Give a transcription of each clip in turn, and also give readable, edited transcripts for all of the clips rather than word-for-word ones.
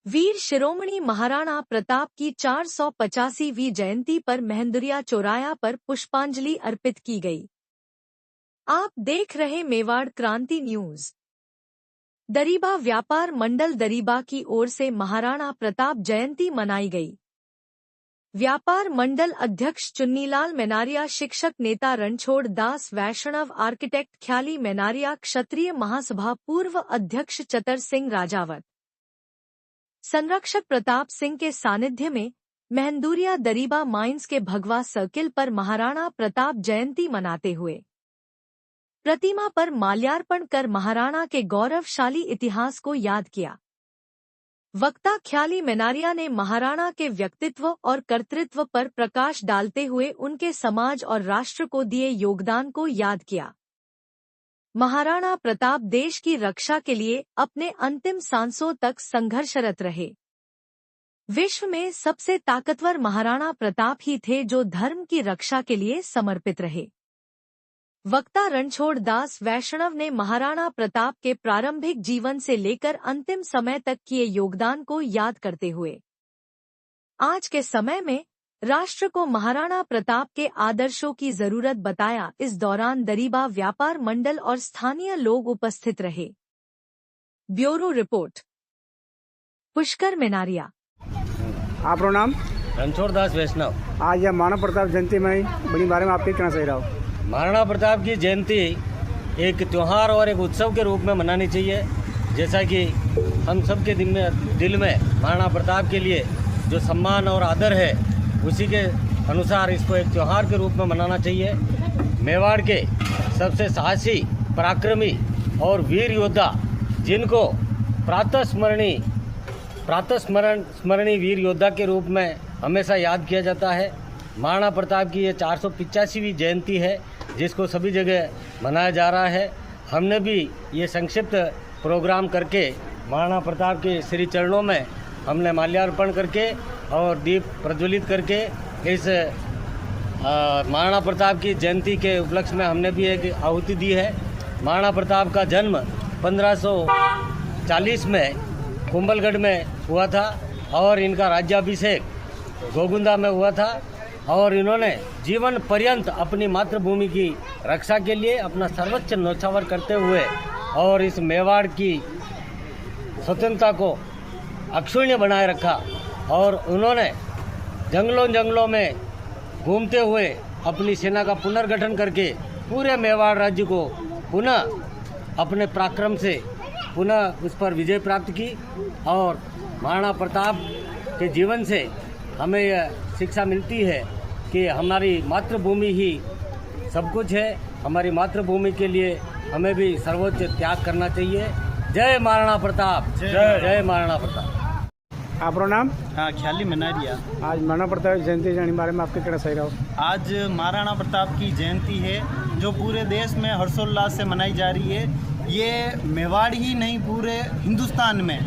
वीर शिरोमणि महाराणा प्रताप की 485वीं जयंती पर मेहंदुरिया चौराया पर पुष्पांजलि अर्पित की गई। आप देख रहे मेवाड़ क्रांति न्यूज। दरीबा व्यापार मंडल दरीबा की ओर से महाराणा प्रताप जयंती मनाई गई। व्यापार मंडल अध्यक्ष चुन्नीलाल मेनारिया, शिक्षक नेता रणछोड़ दास वैष्णव, आर्किटेक्ट ख्याली मेनारिया, क्षत्रिय महासभा पूर्व अध्यक्ष चतर सिंह राजावत, संरक्षक प्रताप सिंह के सानिध्य में मेहंदुरिया दरीबा माइंस के भगवा सर्किल पर महाराणा प्रताप जयंती मनाते हुए प्रतिमा पर माल्यार्पण कर महाराणा के गौरवशाली इतिहास को याद किया। वक्ता ख्याली मेनारिया ने महाराणा के व्यक्तित्व और कर्तृत्व पर प्रकाश डालते हुए उनके समाज और राष्ट्र को दिए योगदान को याद किया। महाराणा प्रताप देश की रक्षा के लिए अपने अंतिम सांसों तक संघर्षरत रहे। विश्व में सबसे ताकतवर महाराणा प्रताप ही थे जो धर्म की रक्षा के लिए समर्पित रहे। वक्ता रणछोड़ दास वैष्णव ने महाराणा प्रताप के प्रारंभिक जीवन से लेकर अंतिम समय तक किए योगदान को याद करते हुए आज के समय में राष्ट्र को महाराणा प्रताप के आदर्शों की जरूरत बताया। इस दौरान दरीबा व्यापार मंडल और स्थानीय लोग उपस्थित रहे। Bureau report, Pushkar Menaria. आपका नाम? रणछोड़ दास वैष्णव। आज यह महाराणा प्रताप जयंती में बड़ी बारे में आप क्या कहना चाह रहे हो? महाराणा प्रताप की जयंती एक त्योहार और एक उत्सव के रूप में मनानी चाहिए। जैसा कि हम सबके दिल में महाराणा प्रताप के लिए जो सम्मान और आदर है, उसी के अनुसार इसको एक त्योहार के रूप में मनाना चाहिए। मेवाड़ के सबसे साहसी, पराक्रमी और वीर योद्धा, जिनको स्मरणीय वीर योद्धा के रूप में हमेशा याद किया जाता है। महाराणा प्रताप की ये 485वीं जयंती है, जिसको सभी जगह मनाया जा रहा है। हमने भी ये संक्षिप्त प्रोग्राम करके महाराणा प्रताप के श्री चरणों में हमने माल्यार्पण करके और दीप प्रज्वलित करके इस महाराणा प्रताप की जयंती के उपलक्ष्य में हमने भी एक आहुति दी है। महाराणा प्रताप का जन्म 1540 में कुंभलगढ़ में हुआ था और इनका राज्याभिषेक गोगुंदा में हुआ था और इन्होंने जीवन पर्यंत अपनी मातृभूमि की रक्षा के लिए अपना सर्वोच्च न्योछावर करते हुए और इस मेवाड़ की स्वतंत्रता को अक्षुण्य बनाए रखा। और उन्होंने जंगलों में घूमते हुए अपनी सेना का पुनर्गठन करके पूरे मेवाड़ राज्य को पुनः अपने पराक्रम से पुनः उस पर विजय प्राप्त की। और महाराणा प्रताप के जीवन से हमें यह शिक्षा मिलती है कि हमारी मातृभूमि ही सब कुछ है। हमारी मातृभूमि के लिए हमें भी सर्वोच्च त्याग करना चाहिए। जय महाराणा प्रताप, जय महाराणा प्रताप। आपका नाम? हाँ, ख्याली मेनारिया। आज महाराणा प्रताप जयंती के बारे में आप क्या कहना चाह रहे हो? आज महाराणा प्रताप की जयंती है जो पूरे देश में हर्षोल्लास से मनाई जा रही है। ये मेवाड़ ही नहीं, पूरे हिंदुस्तान में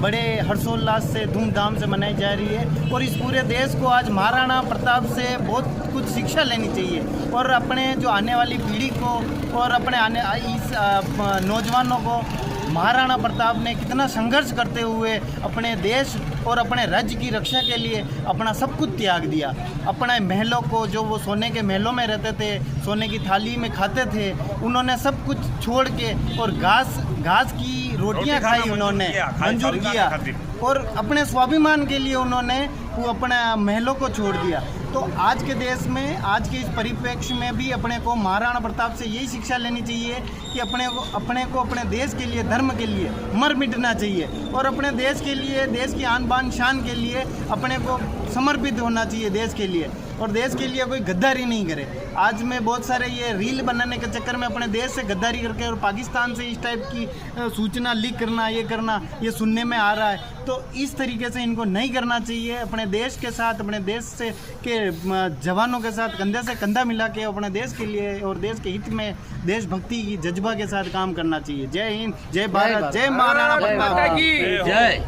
बड़े हर्षोल्लास से धूमधाम से मनाई जा रही है। और इस पूरे देश को आज महाराणा प्रताप से बहुत कुछ शिक्षा लेनी चाहिए और अपने जो आने वाली पीढ़ी को और अपने इस नौजवानों को महाराणा प्रताप ने कितना संघर्ष करते हुए अपने देश और अपने राज्य की रक्षा के लिए अपना सब कुछ त्याग दिया। अपने महलों को, जो वो सोने के महलों में रहते थे, सोने की थाली में खाते थे, उन्होंने सब कुछ छोड़ के और घास की रोटियां खाई, उन्होंने मंजूर किया और अपने स्वाभिमान के लिए उन्होंने वो अपने महलों को छोड़ दिया। तो आज के देश में, आज के इस परिप्रेक्ष्य में भी अपने को महाराणा प्रताप से यही शिक्षा लेनी चाहिए कि अपने को अपने देश के लिए, धर्म के लिए मर मिटना चाहिए और अपने देश के लिए, देश की आन बान शान के लिए अपने को समर्पित होना चाहिए देश के लिए, और देश के लिए कोई गद्दारी नहीं करे। आज में बहुत सारे ये रील बनाने के चक्कर में अपने देश से गद्दारी करके और पाकिस्तान से इस टाइप की सूचना लीक करना, ये सुनने में आ रहा है। तो इस तरीके से इनको नहीं करना चाहिए। अपने देश के साथ, अपने देश से के जवानों के साथ कंधे से कंधा मिला के अपने देश के लिए और देश के हित में देशभक्ति की जज्बा के साथ काम करना चाहिए। जय हिंद, जय भारत, जय महाराणा प्रताप की जय।